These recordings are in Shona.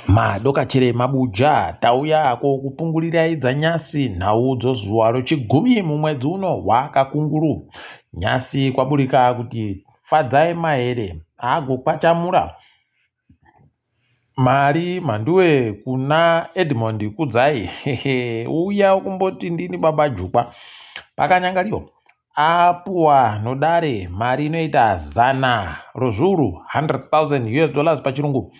madokachere mabuja tauyako kupunguriridza nyasi nhaudzo zuva rechigumi mumwedzi uno hwakakunguru nyasi kwaburika kuti fadzai mahere agokwachamura mari mhanduwe kuna Edmond Kudzai uya kumboti ndini baba jukwa pakanyangariwa apuwa nodare mari inoita zana rozvuru $100,000 pachirungu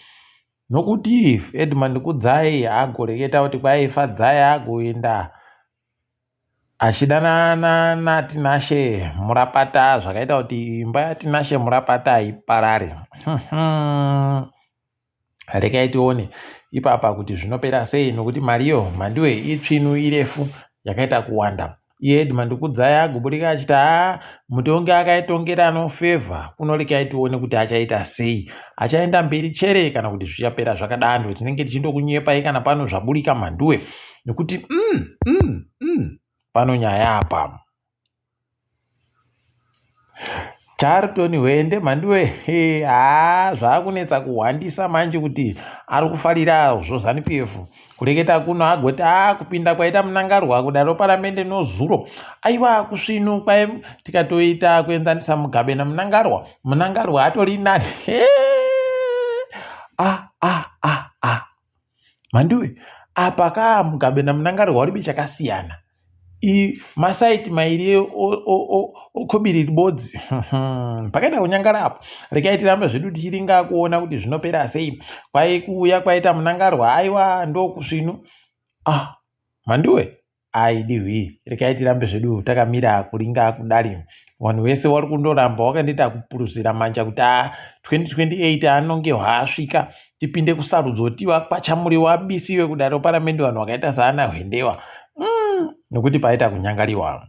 nokuti Edmond Kudzai agoreketa kuti kwai fadzai agoenda achidanana naTinashe Murapata zvakaita kuti imba yaTinashe Murapata iparare. Rekai tione ipapa kuti zvinopera sei nokuti mariyo mhandiwe itsvinu irefu yakaita kuwanda. Iye Edmond Kudzai agoburika achita mutongi akaitongera anofevha kunorekai tione kuti achaita sei. Achaenda mberi chere kana kuti zvichapera zvakadando tinenge tichindokunyepai kana pano zvaburika mhanduwe nokuti pano nyaya apa. Charlton Hwende mhanduwe zvaakunetsa kuhwandisa manje kuti ari kufarira zvoZANU-PF kureketa kuno agoti kupinda kwaita munangarwa kudaro paramende nozuro aiwa kusvinu kwai tikatoita kuenzanisa Mugabe namunangarwa atori nani mhanduwe apa Mugabe namunangarwa uribe chakasiyana masaiti mairi okobiri bodzi pakaita kunyangara apo. Rekai tirambe zvedu tichiringa kuona kuti zvinopera sei kwai kuuya kwaita munangarwa aiwa ndokusvinu mhanduwe aidihwi. Rekai tirambe zvedu takamira kuringa kudari vanhu vese vari kundoramba wakandiita kupuruzira manja kuti 2028 anonge hwaasvika tipinde kusarudzo tivakwachamuri wabisiwe kudaro paramende vanhu vakaita saana Hwendewa nokuti paita kunyangariwa.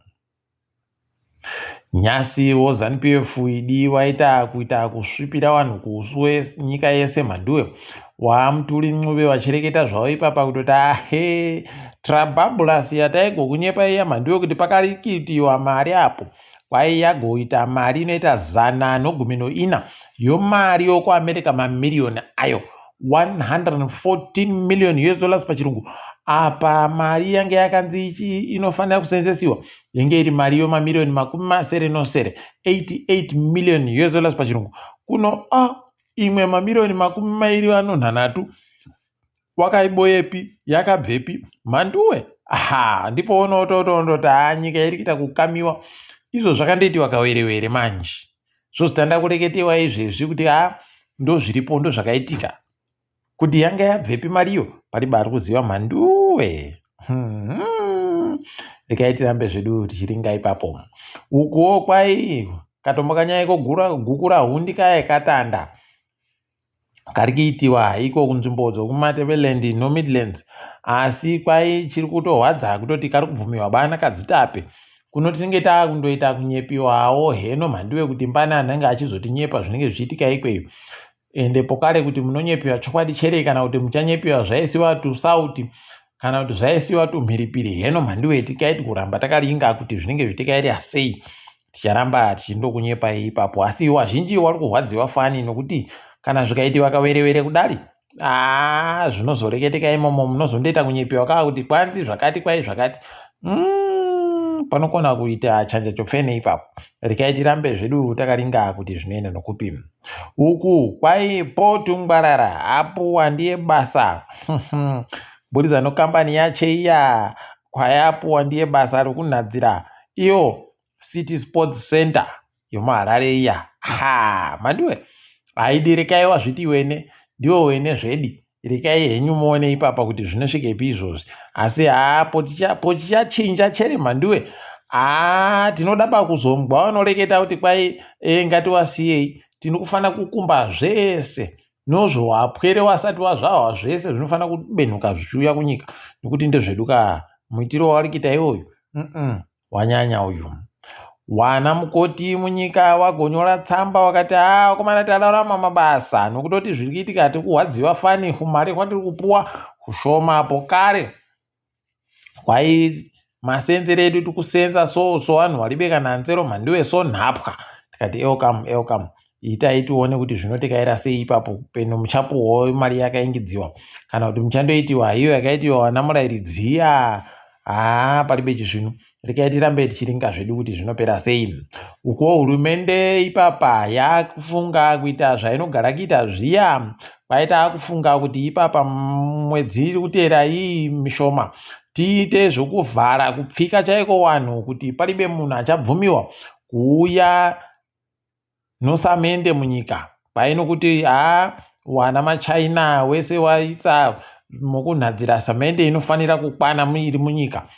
Nyasi woZANU-PF idi waita kuita kusvipira vanhu kuswe nyika yese mhanduwe waamuturi ncuve vachireketa zvavo ipapa kutoti trababulus yataigokunyepa iya mhanduwe kuti pakarikitiwa mari apo kwai yagoita mari inoita $114 yomari yokuAmerica mamiriyoni ayo $114 million pachirungu. Apa mari yange yakanzi inofanira kusenzesiwa yange iri mari yomamiriyoni $7 $88 million pachirungu. Kuno imwe mamiriyoni $200 wakaiboyepi yakabvepi mhanduwe ndipo unototondoti nyika iri kuita kukamiwa. Izvo zvakandoitiwa kawerewere manje zvozotanda kureketewa izvezvi kuti ndozviripo ndozvakaitika kuti yanga yabvepi mariyo pariba ari kuziva mhanduwe. Rekai tirambe zvedu tichiringa ipapo. Ukuwo kwai katombo kanyaya kogukura hundi kaya katanda kari kuitiwa iko kunzvimbo dzokuMatabeleland noMidlands asi kwai chiri kutohwadza kutoti kari kubvumiwa bana kadzitape kuno tinenge taakundoita kunyepiwawo heno mhanduwe kuti mbana anenge achizotinyepa zvinenge zvichiitika ikweyo ende pokare kuti munonyepiwa chokwadi chere kana kuti muchanyepiwa zvaisiwa tusauti kana kuti zvaisiwa tumhiripiri heno mhanduwe tikaiti kuramba takaringa kuti zvinenge zvichitikaira sei ticharamba tichindokunyepai ipapo asi wazhinji wari kuhwadziwa fani nokuti kana zvikaitiwa kawerewere kudari zvinozoreketekai imomo munozondoita kunyepiwa kaa kuti kwanzi zvakati kwai zvakati panokona kuita chanja chopfene ipapo. Rekai tirambe zvedu takaringa kuti zvinoenda nokupi. Uku kwai potungwarara apuwa ndiye basa budiza nokambani yache iya kwayapuwa ndiye basa rokunhadzira iyo City Sports Center yomuHarare iya mhanduwe haidi. Rekai wazviti wene ndiwo wene zvedi. Rekai henyu muone ipapa kuti zvinosvikepi izvozvi asi pochichachinja chere mhanduwe tinoda pakuzongwa vanoreketa kuti kwai ngatiwasiyei tinokufanira kukumba zvese nozvo wapwere wasati wazvahwa zvese zvinofanira kubenhuka zvichiuya kunyika nokuti ndezveduka muitiro wavari kuita iwoyu wanyanya uyu. Wana mukoti munyika wagonyora tsamba wakati wakomana tararama mabasa nokutoti zviri kuitika tikuhwadziwa fani humari kwatiri kupuwa hushoma pokare kwai masenzero edu tikusenza so vanhu varibeka nanzero mhanduwe so nhapwa tikati elkamu itai tione kuti zvinotikaira sei ipapo peno muchapuhwo mari yakaingidziwa kana kuti muchandoitiwa iyo yakaitiwa vana murairidzi iya. Palibe chizvino, regai tirambe tichiringa zvedu kuti zvinopera sei. Uko hurumende ipapa yakufunga kuita zvainogara kuita zviya, kwaita kufunga kuti ipapa mwedzi iri kuteera iyi mishoma tiite zvokuvhara kupfika chaiko wanhu kuti palibe munhu achabvumiwa kuuya nosamende munyika. Painokuti wana maChina wese waisa mokunhadzira samende inofanira kukwana muiri munyika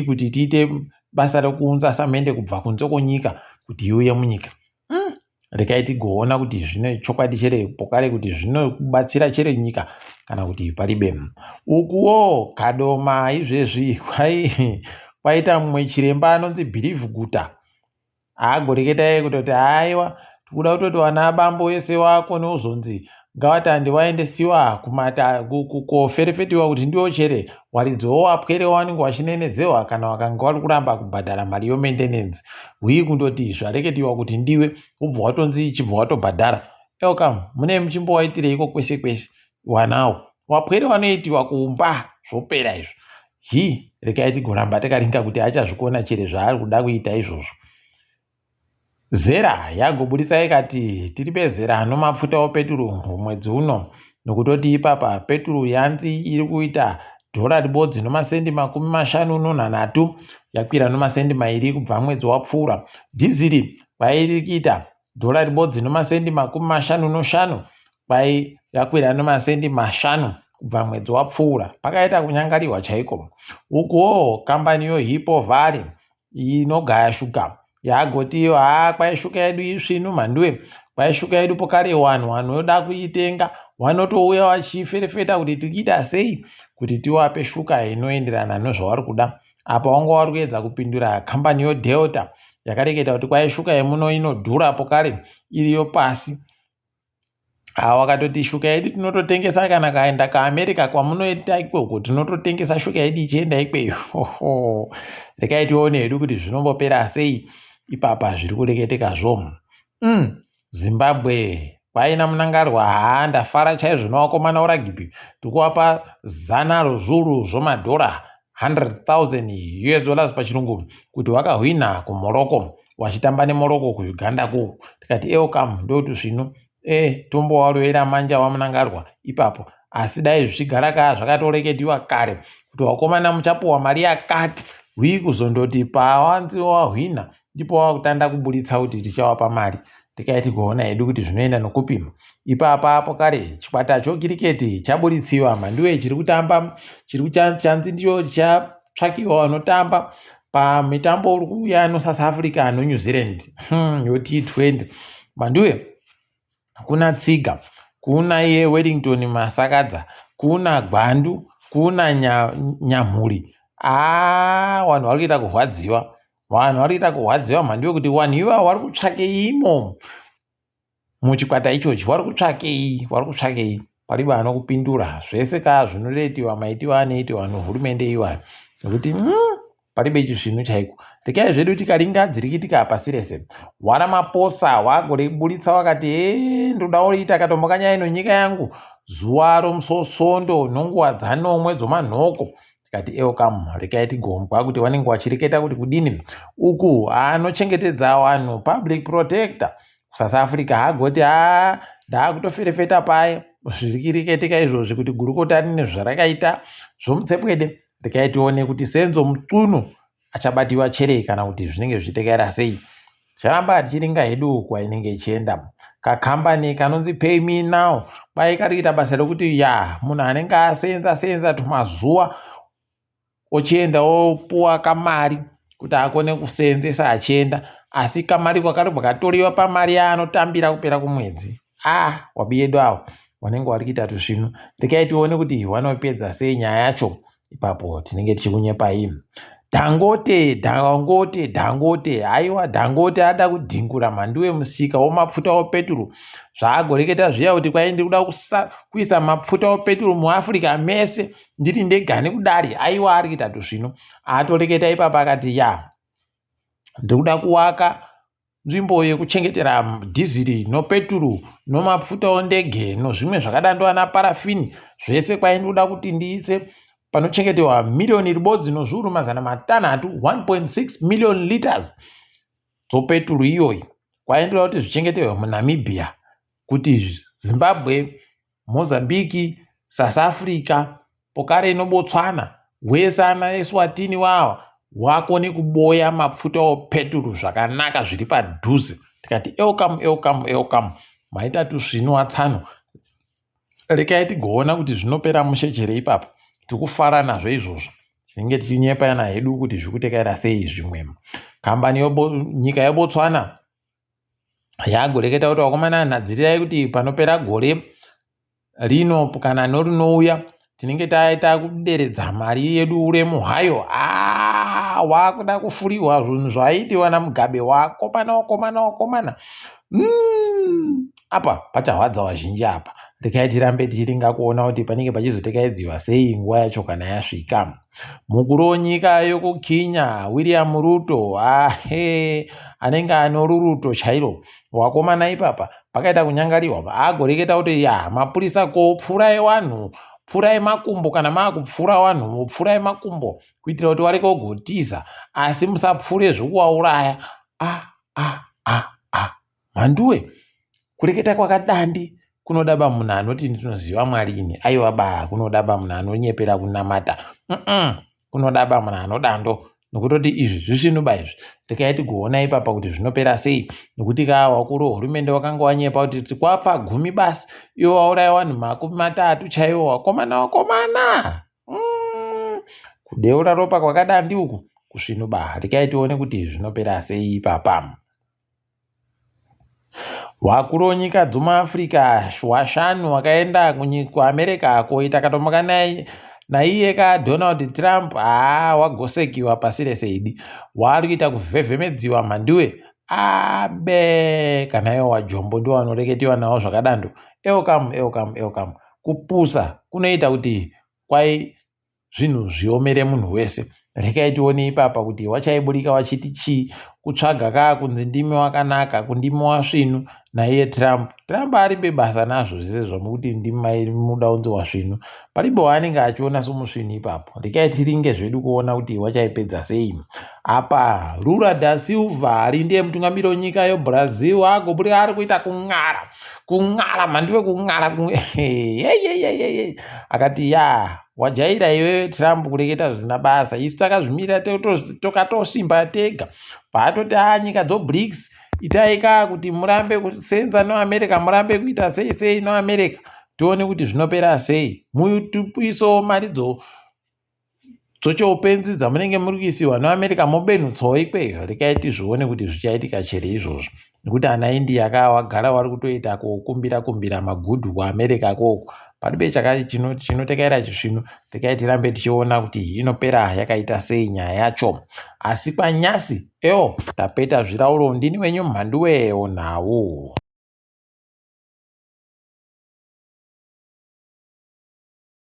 kuti tiite basa rekuunza samende kubva kunze kwenyika kuti iuye munyika. Regai tigoona kuti zvine chokwadi chere pokare kuti zvinobatsira chere nyika kana kuti palibe. Ukuwo kadoma izvezvi kwaita mumwe chiremba anonzi Believe Guta agoreketa kutoti aiwa tikuda kutoti vana bambo vese vakone uzonzi ngavatande vaendesiwa koferefetiwa kuti ndiwo chere waridzowo wapwere wanenge wachinenedzewa kana wakanga wari kuramba kubhadhara mari yomaintenensi kundoti zvareketiwa kuti ndiwe wobva watonzi chibva watobhadhara. Mune muchimbowaitireiko kwese kwese wanawo wapwere wanoitiwa kumba zvopera izvo. Regai tigoramba takaringa kuti achazvikona chere zvaari kuda kuita izvozvo. Zera yagobudisa ikati tiri bezera anomafuta opeturu mwedzi uno nokutoti ipapa peturu yanzi iri kuita $bodzi nomasendi 53 yakwira nomasendi 2 kubva mwedzi wapfuura. Dhiziri kwairi kuita $bodzi nomasendi 55 kwai yakwira nomasendi 5 kubva mwedzi wapfuura. Pakaita kunyangariwa chaiko. Ukuwo kambani yoHippo Valley inogaya shuga yagoti kwai shuga yedu isvinu mhanduwe, kwai shuga yedu pokare vanhu vanoda kuitenga vanotouya vachiferefeta kuti tikiita sei kuti tiwape shuga inoenderana nezvavari kuda. Apa wanga wari kuedza kupindura kambani yoDelta yakareketa kuti kwai shuga yemuno inodhura pokare iriyo pasi. Wakatoti shuga yedu tinototengesa kana kaenda kaAmerica kwamunoita ikoko tinototengesa shuga yedu ichienda ikweyo. Regai tione hedu kuti zvinombopera sei ipapa zviri kureketekazvo. Zimbabwe paina munangarwa ndafara chaizvo nevakomana uragipi tikuwapa $100 zvomadhora $100,000 pachirungu kuti wakahwina kuMorocco wachitamba neMorocco kuUganda ku. Tikati ndokuti zvino tombowarovera manja wamunangarwa ipapo. Asi dai zvichigara zvakatoreketiwa kare kuti vakomana muchapuwa mari yakati kuzondoti pawanzi wahwina ndipo wakutanda kuburitsa kuti tichawapa mari. Regai tigoona hedu kuti zvinoenda nokupima. Ipapa pokare chikwata chokiriketi chaburitsiwa mhanduwe chanzi ndicho chichatsvakiwa vanotamba pamitambo uri kuuya noSouth Africa noNew Zealand yoT20. Mhanduwe kuna tsiga, kuna iye Wellington Masakadza, kuna Gwandu, kuna Nyamhuri. Vanhu vari kuita kurwadziwa mhanduwe kuti vanhu iva vari kutsvakei imo muchikwata ichochi, vari kutsvakei. Palibe anokupindura zvese zvinoretiwa maitiwa anoitiwa nehurumende iwayo nekuti palibe chizvino chaiko. Regai zvedu tikaringa dzirikitika pasi rese. Ramaphosa wagoreburitsa wakati ndoda kuita katombokanyaino nyika yangu zuva romusosondo nonguva dzanomwe dzomanhoko. Tikati regai tigombwa kuti vanenge vachireketa kuti kudini. Uku anochengetedza vanhu public protector kuSouth Africa agoti ndaakutoferefeta paye zviri kureketika izvozvi kuti gurukota rine zvarakaita zvomutsepwede. Regai tione kuti Senzo Mutunu achabatiwa chere kana kuti zvinenge zvichitekera sei. Ticharamba tichiringa hedu kwainenge ichienda. Kakambani kanonzi Pay Me Now kwai kari kuita basa rekuti munhu anenge asenza tumazuva ochienda opuwa kamari kuti akone kusenzesa achienda, asi kamari kwakaribva katoriwa pamari yaanotambira kupera kumwedzi. Wabi yedu avo vanenge vari kuita tuzvino. Regai tione kuti vanopedza sei nyaya yacho. Ipapo tinenge tichikunyepai. Dangote aiwa Dangote ada kudhingura mhanduwe musika wemafuta opeturu zvaagoreketa zviya kuti kwai ndiri kuda kuisa mafuta opeturu muAfrica mese ndiri ndega nekudari. Aiwa ari kuita tuzvino atoreketa ipapa akati ndiri kuda kuwaka nzvimbo yekuchengetera dhiziri nopeturu nomapfuta ondege nozvimwe zvakadando ana parafini zvese kwaindoda kuti ndiise panochengeterwa milioni ribodzi nozviuru mazana matanhatu 1.6 million liters dzopeturu iyoyi kwaindoda kuti zvichengeterwe muNamibia kuti Zimbabwe, Mozambique, South Africa, pokare noBotswana wese ana eSwatini wawa wakone kuboya mapfuta opeturu zvakanaka zviri padhuze. Tikati elkamu maita tusvinu atsano rekai tigoona kuti zvinopera mushechere ipapo tikufara nazvo izvozvo tinenge tichinyepana hedu kuti zvirikutekerera sei zvimwe. Kambani nyika yeBotswana yagoreketa kuti vakomana nhadzirirai kuti panopera gore rino kana norinouya tinenge taita kuderedza mari yedu uremu hayo. Wakuda kufuriwa zvinhu zvaiitiwa naMugabe wakomana apa pacharwadza vazhinji apa. Rekai tirambe tichiringa kuona kuti panenge pachizotekaidziwa sei nguva yacho kana yasvika. Mukuru wenyika yokuKenya William Ruto anenge anoruruto chairo wakomana ipapa pakaita kunyangariwa agoreketa kuti mapurisa pfurai vanhu, pfurai makumbo, kana maakupfura vanhu pfurai makumbo kuitira kuti vareke kugotiza asi musapfure zvokuvauraya. Mhanduwe, kureketa kwakadandi kunodaba munhu anoti ndinoziva Mwari aiwa kunodaba munhu anonyepera kunamata. Kunodaba munhu anodando nokutoti izvi zvisvinuba izvi rekai tigoona ipapa kuti zvinopera sei, nokuti wakuru wehurumende wakanga wanyepa kuti kwapfa 10 basi iwo wauraya vanhu 30 chaiwo. Wakomana kudeura ropa kwakadandi uku kusvinuba. Rekai tione kuti zvinopera sei ipapa. Wakuru wenyika dzomuAfrica washanu wakaenda kuAmerica koita katomoka naiye Donald Trump wagosekiwa pasi rese idi. Waari kuita kuvhevhemedziwa mhanduwe kana iwo wajombo ndiwo wanoreketiwa nawo zvakadando. Elkamu kupusa kunoita kuti kwai zvinhu zviomere munhu wese. Rekai tione ipapa kuti wachaiburika wachiti chii kutsvaga kunzi ndimi wakanaka kundimi wasvinu naiye Trump ari bebasa nazvo zvese zvamukuti ndimi muda unzi wasvinu paribe waanenge achiona somusvinu ipapo. Rekai tiringe zvedu kuona kuti wachaipedza sei apa. Lula da Silva ari ndiye mutungamiri wenyika yeBrazil agoburika ari kuita kung'ara mhanduwe kung'ara akati wajaira iwe Trump kureketa zvisina basa, isu takazvimirira tokatosimba tega paatoti nyika dzoBRICS itai kuti murambe kusenza neAmerica, murambe kuita sei neAmerica, tione kuti zvinopera sei. Mutupiso mari dzochoupenzi dzamunenge muri kuisiwa neAmerica mobenhutsawo ikweyo. Rekai tizvione kuti zvichaitika chere izvozvo, nekuti ana India wagara vari kutoita kukumbira magudhu kuAmerica koko paribe chinotekerera chisvino. Rekai tirambe tichiona kuti inopera yakaita sei nyaya yacho. Asi panyasi tapeta zvirauro. Ndini wenyu mhanduwe nawo.